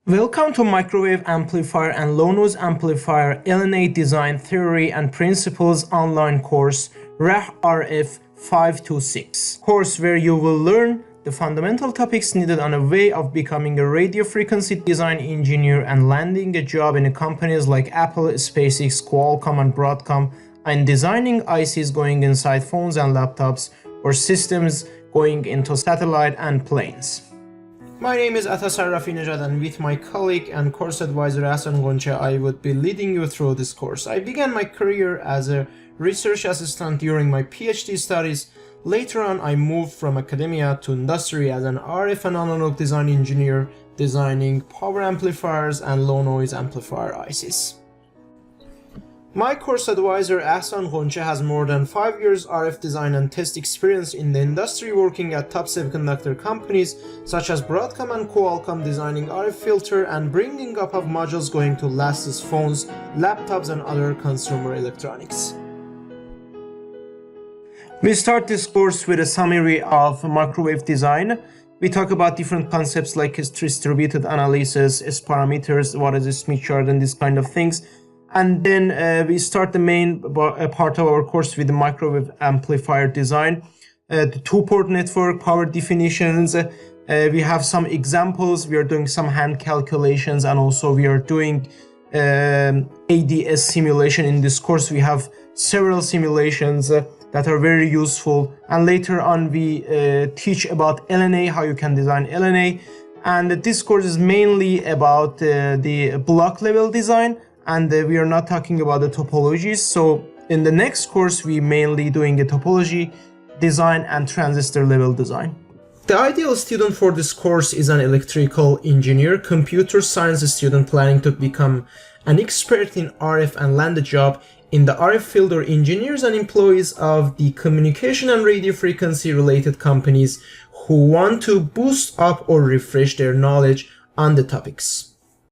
Welcome to Microwave Amplifier and Low Noise Amplifier LNA Design Theory and Principles online course RF 526 course where you will learn the fundamental topics needed on a way of becoming a radio frequency design engineer and landing a job in companies like Apple, SpaceX, Qualcomm and Broadcom, and designing ICs going inside phones and laptops or systems going into satellite and planes. My name is Atas Rafinejad, and with my colleague and course advisor Hasan Gonche, I would be leading you through this course. I began my career as a research assistant during my PhD studies. Later on, I moved from academia to industry as an RF and analog design engineer, designing power amplifiers and low noise amplifier ICs. My course advisor Hasan Gonche has more than 5 years RF design and test experience in the industry, working at top semiconductor companies such as Broadcom and Qualcomm, designing RF filter and bringing up of modules going to last phones, laptops and other consumer electronics. We start this course with a summary of microwave design. We talk about different concepts like distributed analysis, S parameters, what is a Smith chart and these kind of things. And then we start the main part of our course with the microwave amplifier design, the two-port network, power definitions. We have some examples, we are doing some hand calculations, and also we are doing ADS simulation in this course. We have several simulations that are very useful, and later on we teach about LNA, how you can design LNA. And this course is mainly about the block level design, and we are not talking about the topologies. So in the next course, we mainly doing a topology design and transistor level design. The ideal student for this course is an electrical engineer, computer science student planning to become an expert in RF and land a job in the RF field, or engineers and employees of the communication and radio frequency related companies who want to boost up or refresh their knowledge on the topics.